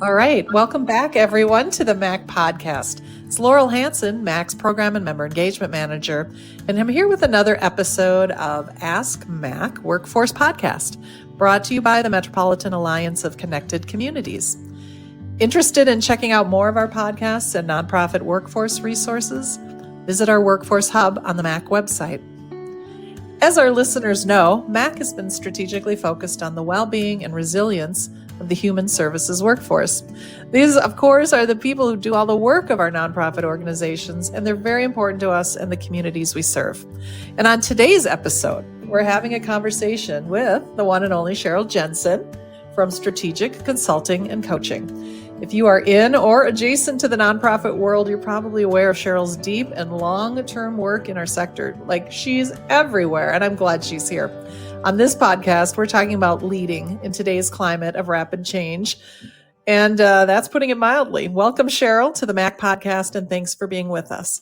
All right, welcome back, everyone, to the MACC podcast. It's Laurel Hansen, MACC's Program and Member Engagement Manager, and I'm here with another episode of Ask MACC Workforce Podcast, brought to you by the Metropolitan Alliance of Connected Communities. Interested in checking out more of our podcasts and nonprofit workforce resources? Visit our Workforce Hub on the MACC website. As our listeners know, MACC has been strategically focused on the well-being and resilience of the human services workforce. These, of course, are the people who do all the work of our nonprofit organizations, and they're very important to us and the communities we serve. And on today's episode, we're having a conversation with the one and only Cheryl Jensen from Strategic Consulting and Coaching. If you are in or adjacent to the nonprofit world, you're probably aware of Cheryl's deep and long-term work in our sector. Like, she's everywhere, and I'm glad she's here. On this podcast, we're talking about leading in today's climate of rapid change, and that's putting it mildly. Welcome, Cheryl, to the MACC podcast, and thanks for being with us.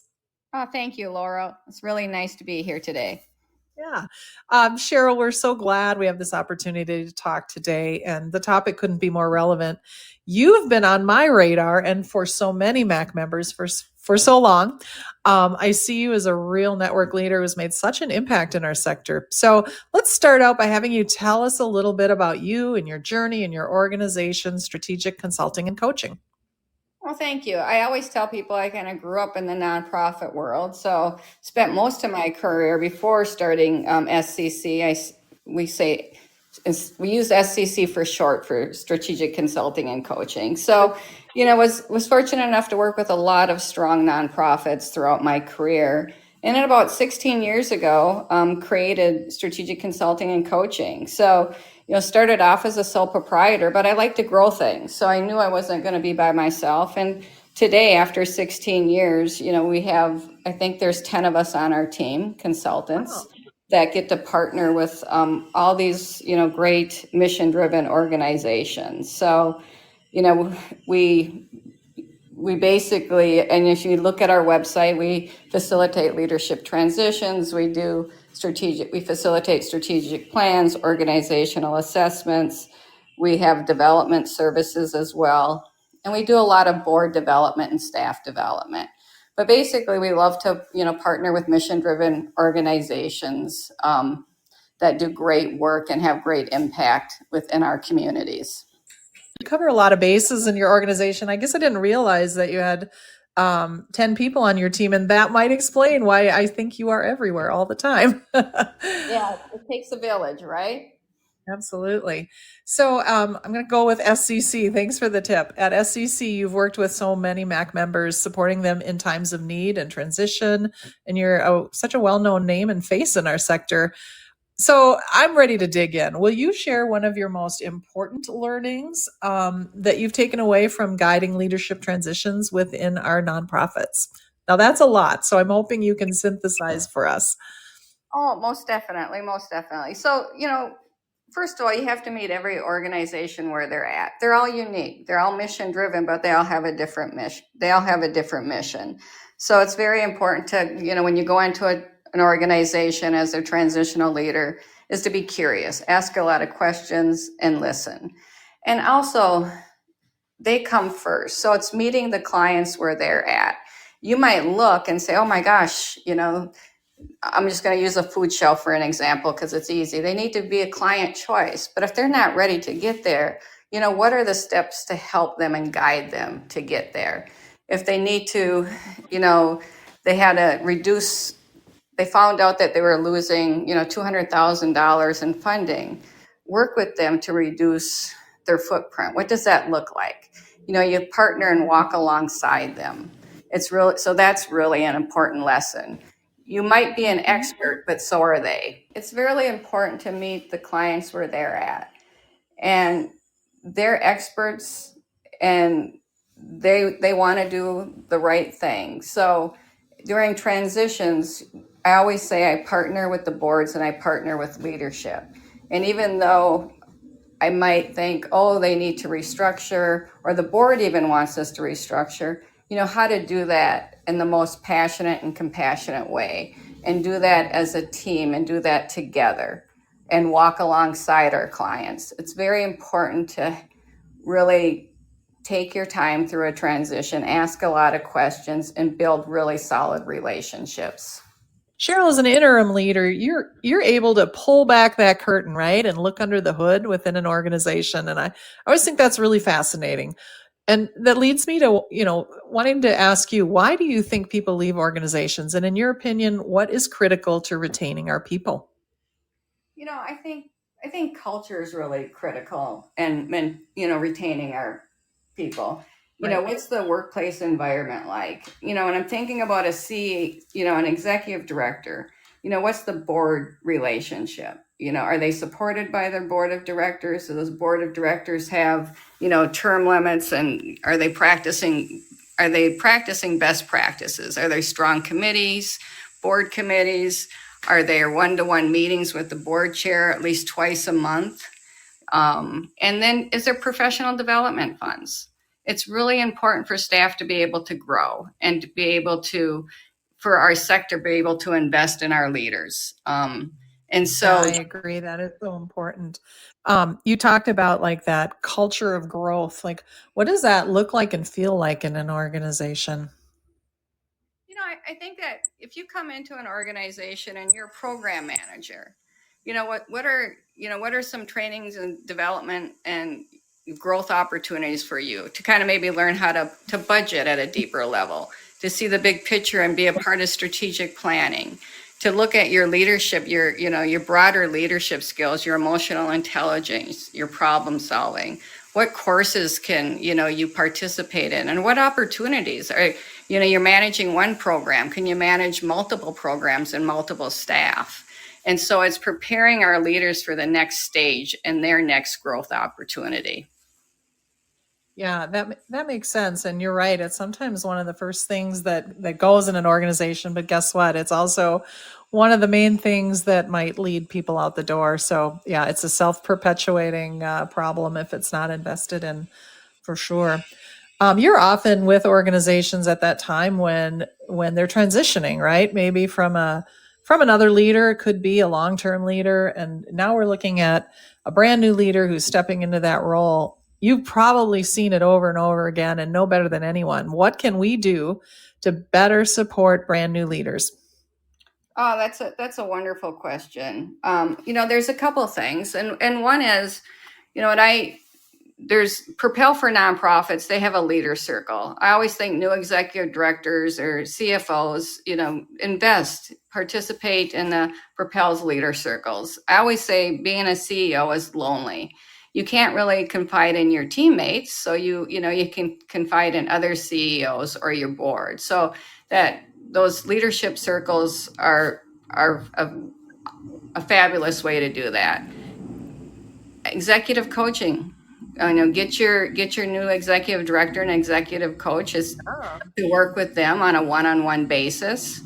Oh, thank you, Laura. It's really nice to be here today. Yeah. Cheryl, we're so glad we have this opportunity to talk today, and the topic couldn't be more relevant. You've been on my radar and for so many MACC members for so long. I see you as a real network leader who's made such an impact in our sector. So let's start out by having you tell us a little bit about you and your journey and your organization, Strategic Consulting and Coaching. Well, thank you. I always tell people I kind of grew up in the nonprofit world, so spent most of my career before starting SCC. We use SCC for short, for Strategic Consulting and Coaching. So, was fortunate enough to work with a lot of strong nonprofits throughout my career. And then about 16 years ago, created Strategic Consulting and Coaching. So, started off as a sole proprietor, but I like to grow things. So I knew I wasn't going to be by myself. And today, after 16 years, we have, I think there's 10 of us on our team, consultants. Wow. That get to partner with all these, great mission-driven organizations. So, we basically, and if you look at our website, we facilitate leadership transitions. We facilitate strategic plans, organizational assessments. We have development services as well. And we do a lot of board development and staff development. But basically, we love to, partner with mission-driven organizations that do great work and have great impact within our communities. You cover a lot of bases in your organization. I guess I didn't realize that you had 10 people on your team, and that might explain why I think you are everywhere all the time. Yeah, it takes a village, right? Absolutely. So I'm going to go with SCC. Thanks for the tip. At SCC, you've worked with so many MACC members, supporting them in times of need and transition, and you're such a well-known name and face in our sector. So I'm ready to dig in. Will you share one of your most important learnings that you've taken away from guiding leadership transitions within our nonprofits? Now, that's a lot, so I'm hoping you can synthesize for us. Oh, most definitely. Most definitely. So, first of all, you have to meet every organization where they're at. They're all unique. They're all mission driven, but they all have a different mission. So it's very important to, when you go into an organization as a transitional leader, is to be curious, ask a lot of questions, and listen. And also, they come first. So it's meeting the clients where they're at. You might look and say, oh my gosh, I'm just going to use a food shelf for an example because it's easy. They need to be a client choice. But if they're not ready to get there, what are the steps to help them and guide them to get there? If they need to, they had to reduce, they found out that they were losing, $200,000 in funding. Work with them to reduce their footprint. What does that look like? You partner and walk alongside them. So that's really an important lesson. You might be an expert, but so are they. It's really important to meet the clients where they're at. And they're experts and they want to do the right thing. So during transitions, I always say I partner with the boards and I partner with leadership. And even though I might think, oh, they need to restructure, or the board even wants us to restructure, how to do that in the most passionate and compassionate way, and do that as a team and do that together and walk alongside our clients. It's very important to really take your time through a transition, ask a lot of questions, and build really solid relationships. Cheryl, as an interim leader, you're able to pull back that curtain, right, and look under the hood within an organization. And I always think that's really fascinating. And that leads me to, wanting to ask you, why do you think people leave organizations? And in your opinion, what is critical to retaining our people? I think culture is really critical, and retaining our people. Right. What's the workplace environment like? And I'm thinking about an executive director. What's the board relationship? Are they supported by their board of directors? Do those board of directors have, term limits, and are they practicing best practices? Are there strong committees, board committees? Are there one-to-one meetings with the board chair at least twice a month? And then is there professional development funds? It's really important for staff to be able to grow and to be able to, for our sector, be able to invest in our leaders. And Yeah, so, I agree. That is so important. You talked about like that culture of growth. Like, what does that look like and feel like in an organization? I think that if you come into an organization and you're a program manager, what are some trainings and development and growth opportunities for you to kind of maybe learn how to budget at a deeper level, to see the big picture and be a part of strategic planning, to look at your leadership, your broader leadership skills, your emotional intelligence, your problem solving. What courses can you participate in, and what opportunities are you're managing one program? Can you manage multiple programs and multiple staff? And so it's preparing our leaders for the next stage and their next growth opportunity. Yeah, that makes sense. And you're right. It's sometimes one of the first things that goes in an organization, but guess what? It's also one of the main things that might lead people out the door. So yeah, it's a self-perpetuating problem if it's not invested in, for sure. You're often with organizations at that time when they're transitioning, right? Maybe from another leader, it could be a long-term leader, and now we're looking at a brand new leader who's stepping into that role. You've probably seen it over and over again and know better than anyone. What can we do to better support brand new leaders? Oh, that's a wonderful question. There's a couple things, and one is, what I there's Propel for nonprofits. They have a leader circle. I always think new executive directors or CFOs, participate in the Propel's leader circles. I always say being a CEO is lonely. You can't really confide in your teammates, so you can confide in other CEOs or your board. So that those leadership circles are a fabulous way to do that. Executive coaching. Get your new executive director and executive coach is to work with them on a one-on-one basis.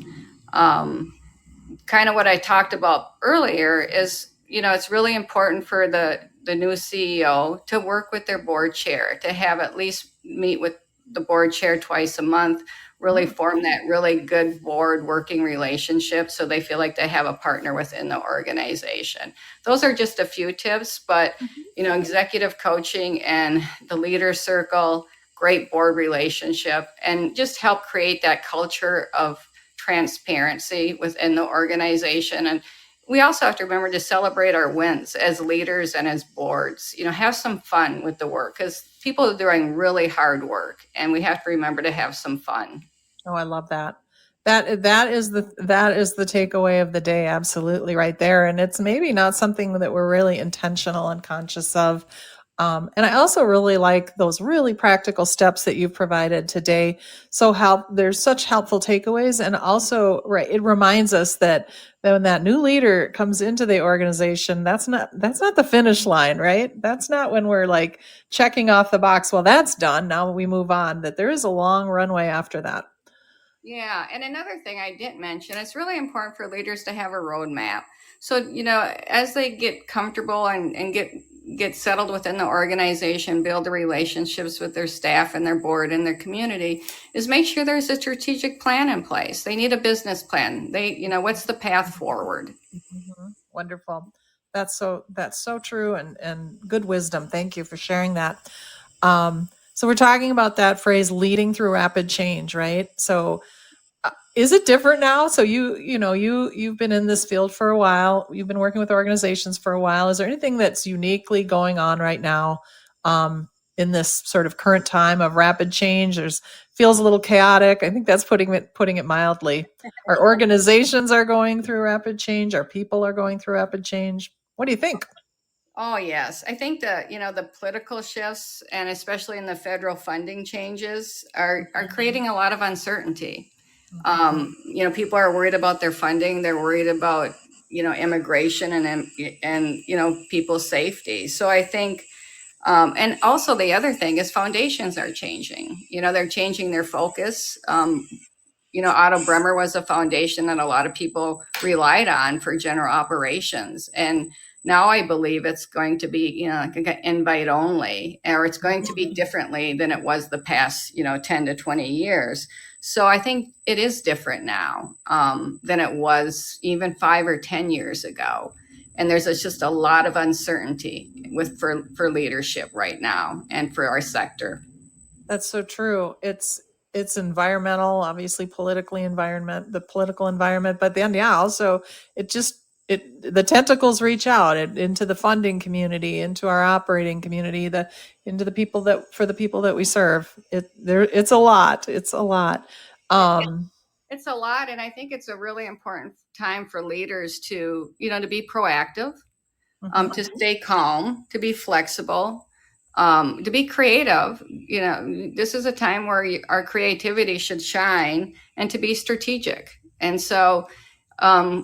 Kind of what I talked about earlier is, it's really important for the new CEO to work with their board chair, to have at least meet with the board chair twice a month, really form that really good board working relationship so they feel like they have a partner within the organization. Those are just a few tips, but executive coaching and the leader circle, great board relationship, and just help create that culture of transparency within the organization. And we also have to remember to celebrate our wins as leaders and as boards. Have some fun with the work, because people are doing really hard work, and we have to remember to have some fun. Oh, I love that. That is the takeaway of the day. Absolutely, right there. And it's maybe not something that we're really intentional and conscious of. And I also really like those really practical steps that you've provided today. So there's such helpful takeaways, and also, right, it reminds us that when that new leader comes into the organization, that's not the finish line, right? That's not when we're like checking off the box. Well, that's done. Now we move on. That there is a long runway after that. Yeah, and another thing I didn't mention, it's really important for leaders to have a roadmap. So, as they get comfortable and get settled within the organization, build the relationships with their staff and their board and their community, is make sure there's a strategic plan in place. They need a business plan. What's the path forward? Wonderful. That's so true, and good wisdom. Thank you for sharing that. Um, So we're talking about that phrase, leading through rapid change, right? So is it different now? So you've been in this field for a while. You've been working with organizations for a while. Is there anything that's uniquely going on right now in this sort of current time of rapid change? There's feels a little chaotic. I think that's putting it mildly. Our organizations are going through rapid change. Our people are going through rapid change. What do you think? Oh, yes. I think that, the political shifts and especially in the federal funding changes are creating a lot of uncertainty. People are worried about their funding. They're worried about, immigration and people's safety. So I think, and also the other thing is foundations are changing. They're changing their focus. Otto Bremer was a foundation that a lot of people relied on for general operations. And now I believe it's going to be, like an invite only, or it's going to be differently than it was the past, 10 to 20 years. So I think it is different now than it was even 5 or 10 years ago. And there's just a lot of uncertainty for leadership right now and for our sector. That's so true. It's environmental, obviously the political environment, but then also the tentacles reach out into the funding community, into our operating community, into the people that we serve. It's a lot. It's a lot. It's a lot, and I think it's a really important time for leaders to be proactive, to stay calm, to be flexible, to be creative. This is a time where our creativity should shine, and to be strategic. And so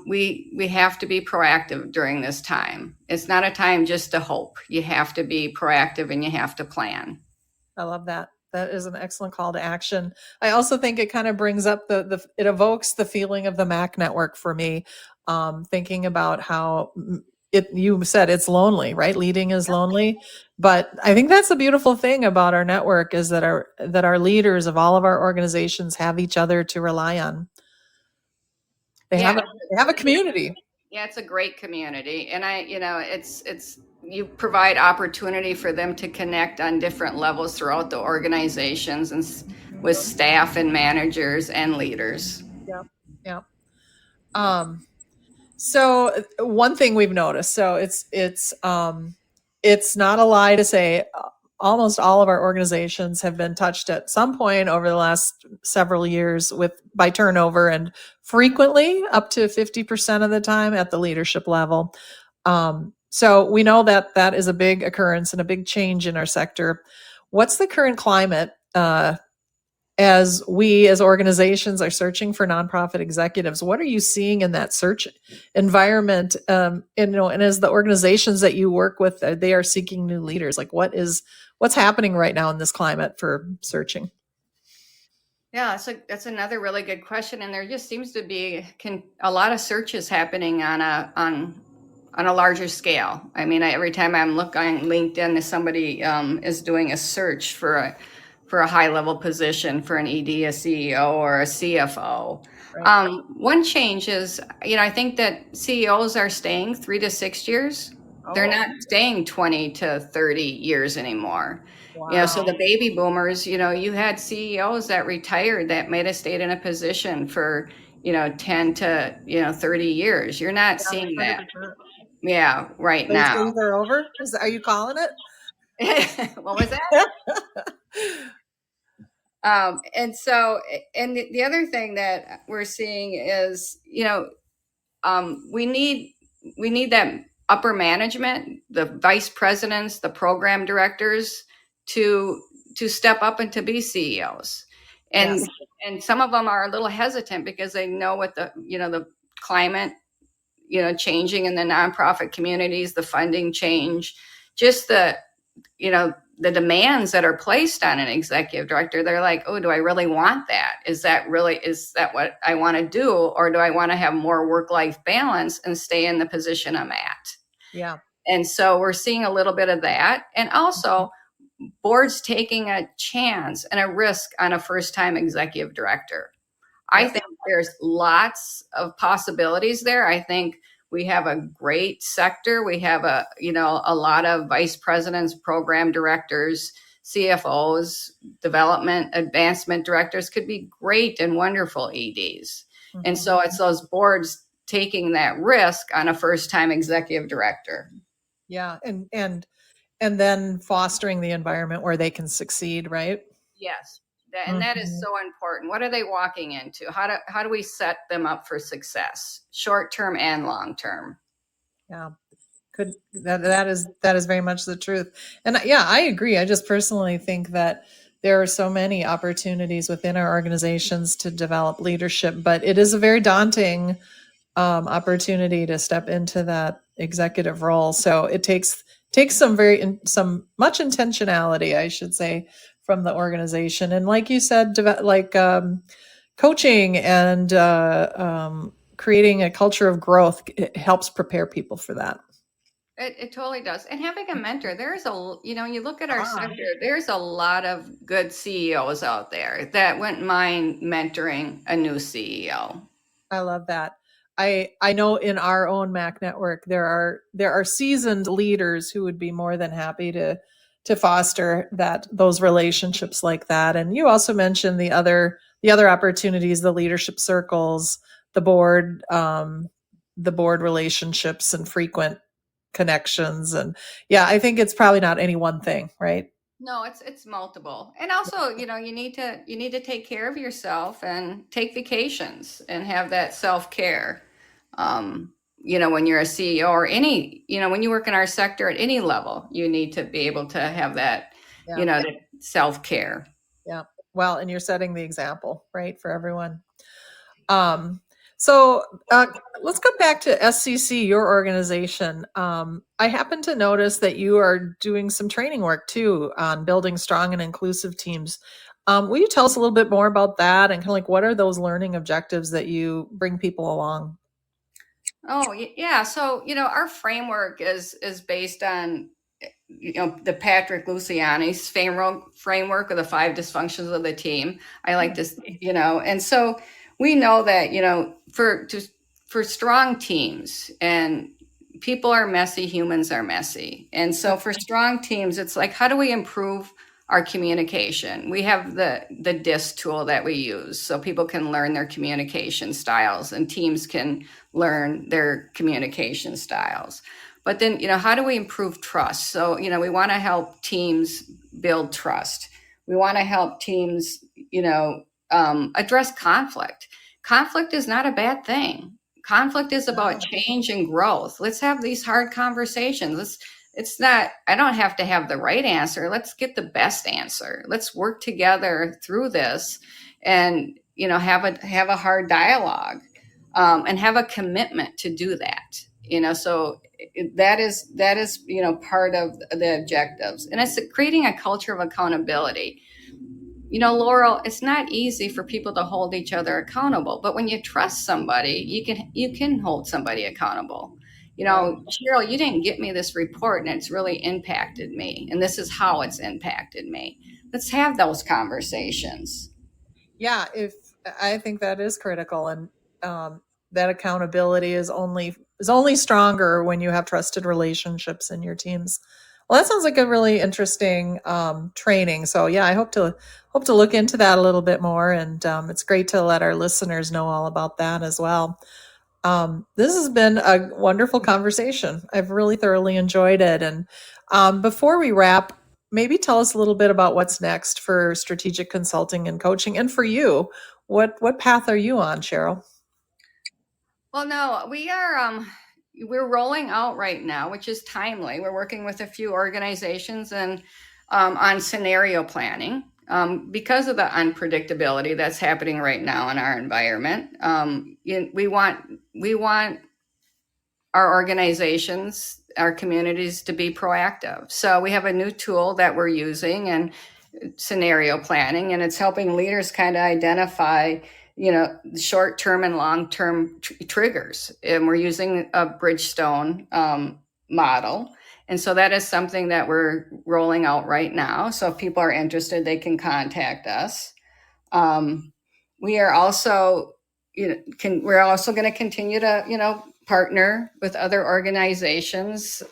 we have to be proactive during this time. It's not a time just to hope. You have to be proactive and you have to plan. I love that. That is an excellent call to action. I also think it kind of brings up it evokes the feeling of the MACC network for me, thinking about how you said it's lonely, right? Leading is lonely, but I think that's the beautiful thing about our network is that our leaders of all of our organizations have each other to rely on. They have a community. Yeah, it's a great community, and you provide opportunity for them to connect on different levels throughout the organizations and with staff and managers and leaders. Yeah. So one thing we've noticed, so it's not a lie to say almost all of our organizations have been touched at some point over the last several years by turnover, and frequently up to 50% of the time at the leadership level. So we know that is a big occurrence and a big change in our sector. What's the current climate as we as organizations are searching for nonprofit executives? What are you seeing in that search environment? And as the organizations that you work with, they are seeking new leaders. Like what's happening right now in this climate for searching? Yeah, that's another really good question. And there just seems to be a lot of searches happening on a larger scale. I mean, every time I'm looking on LinkedIn, somebody is doing a search for a high level position for an ED, a CEO, or a CFO. Right. One change is, I think that CEOs are staying 3 to 6 years. Oh. They're not staying 20 to 30 years anymore. Wow. So the baby boomers, you had CEOs that retired that may have stayed in a position for, 10 to, 30 years. You're not seeing that. Yeah, right Those now. days are over? Are you calling it? What was that? And the other thing that we're seeing is, we need that upper management, the vice presidents, the program directors to step up and to be CEOs. And yes. And some of them are a little hesitant because they know what the climate, changing in the nonprofit communities, the funding change, just the demands that are placed on an executive director. They're like, oh, do I really want that? Is that what I want to do? Or do I want to have more work-life balance and stay in the position I'm at? Yeah. And so we're seeing a little bit of that. And also boards taking a chance and a risk on a first-time executive director. I think there's lots of possibilities there. I think we have a great sector. We have a lot of vice presidents, program directors, CFOs, development advancement directors could be great and wonderful EDs. And so it's those boards taking that risk on a first-time executive director. Yeah, and then fostering the environment where they can succeed, right? Yes. And that is so important. What are they walking into? How do we set them up for success, short term and long term? Yeah. That is very much the truth. And yeah, I agree. I just personally think that there are so many opportunities within our organizations to develop leadership, but it is a very daunting opportunity to step into that executive role. So it takes some much intentionality, I should say, from the organization. And like you said, coaching and creating a culture of growth, it helps prepare people for that. It totally does. And having a mentor, you look at our sector, there's a lot of good CEOs out there that wouldn't mind mentoring a new CEO. I love that. I know in our own MACC network there are seasoned leaders who would be more than happy to foster those relationships like that. And you also mentioned the other opportunities, the leadership circles, the board relationships and frequent connections. And yeah, I think it's probably not any one thing, right? No, it's multiple. And also, you need to take care of yourself and take vacations and have that self-care. When you're a CEO or when you work in our sector at any level, you need to be able to have that, Yeah. that self-care. Yeah. Well, and you're setting the example, right, for everyone. So let's go back to SCC, your organization. I happen to notice that you are doing some training work too on building strong and inclusive teams. Will you tell us a little bit more about that and kind of like what are those learning objectives that you bring people along? Oh, yeah. So, our framework is based on the Patrick Luciani's framework of the 5 dysfunctions of the team. I like this, and so we know that, for strong teams, and people are messy, humans are messy. And so for strong teams, it's like, how do we improve our communication? We have the DISC tool that we use so people can learn their communication styles and teams can learn their communication styles. But then, how do we improve trust? So, we want to help teams build trust. We want to help teams, address conflict. Conflict is not a bad thing. Conflict is about change and growth. Let's have these hard conversations. I don't have to have the right answer. Let's get the best answer. Let's work together through this and, have a hard dialogue, and have a commitment to do that. So that is part of the objectives, and it's creating a culture of accountability. Laurel, it's not easy for people to hold each other accountable, but when you trust somebody, you can hold somebody accountable. Cheryl, you didn't get me this report and it's really impacted me, and this is how it's impacted me. Let's have those conversations. Yeah, if I think that is critical, and that accountability is only stronger when you have trusted relationships in your teams. Well, that sounds like a really interesting training. So yeah, I hope to look into that a little bit more, and it's great to let our listeners know all about that as well. This has been a wonderful conversation. I've really thoroughly enjoyed it. And before we wrap, maybe tell us a little bit about what's next for strategic consulting and coaching, and for you, what path are you on, Cheryl? Well, no, we're rolling out right now, which is timely. We're working with a few organizations and on scenario planning, because of the unpredictability that's happening right now in our environment. We want our organizations, our communities to be proactive. So we have a new tool that we're using, and scenario planning, and it's helping leaders kind of identify short-term and long-term triggers, and we're using a Bridgestone model. And so that is something that we're rolling out right now. So if people are interested, they can contact us. We are also we're also going to continue to partner with other organizations,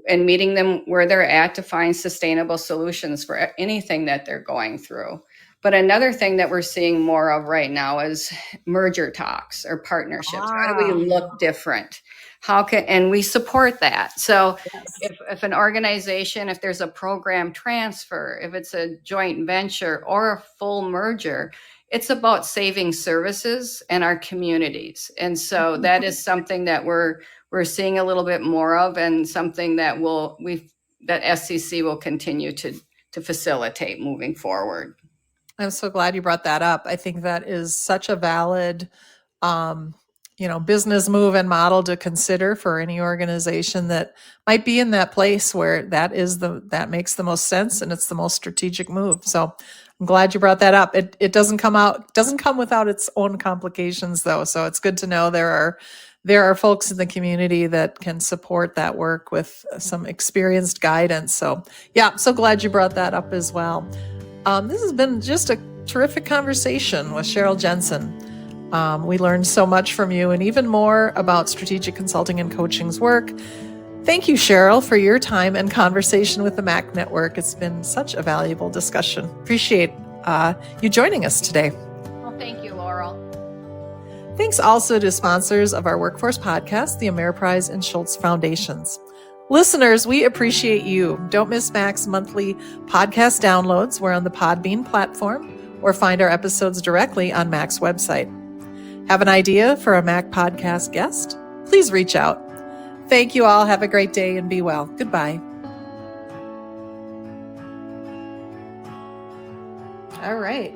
and meeting them where they're at to find sustainable solutions for anything that they're going through. But another thing that we're seeing more of right now is merger talks or partnerships. How do we look different? And we support that. So if an organization, if there's a program transfer, if it's a joint venture or a full merger, it's about saving services and our communities. And so that is something that we're seeing a little bit more of, and something that that SCC will continue to facilitate moving forward. I'm so glad you brought that up. I think that is such a valid, business move and model to consider for any organization that might be in that place where that makes the most sense and it's the most strategic move. So I'm glad you brought that up. It doesn't come without its own complications though. So it's good to know there are folks in the community that can support that work with some experienced guidance. So yeah, I'm so glad you brought that up as well. This has been just a terrific conversation with Cheryl Jensen. We learned so much from you and even more about strategic consulting and coaching's work. Thank you, Cheryl, for your time and conversation with the MACC Network. It's been such a valuable discussion. Appreciate you joining us today. Well, thank you, Laurel. Thanks also to sponsors of our Workforce Podcast, the Ameriprise and Schultz Foundations. Listeners, we appreciate you. Don't miss MACC's monthly podcast downloads. We're on the Podbean platform, or find our episodes directly on MACC's website. Have an idea for a MACC podcast guest? Please reach out. Thank you all. Have a great day and be well. Goodbye. All right.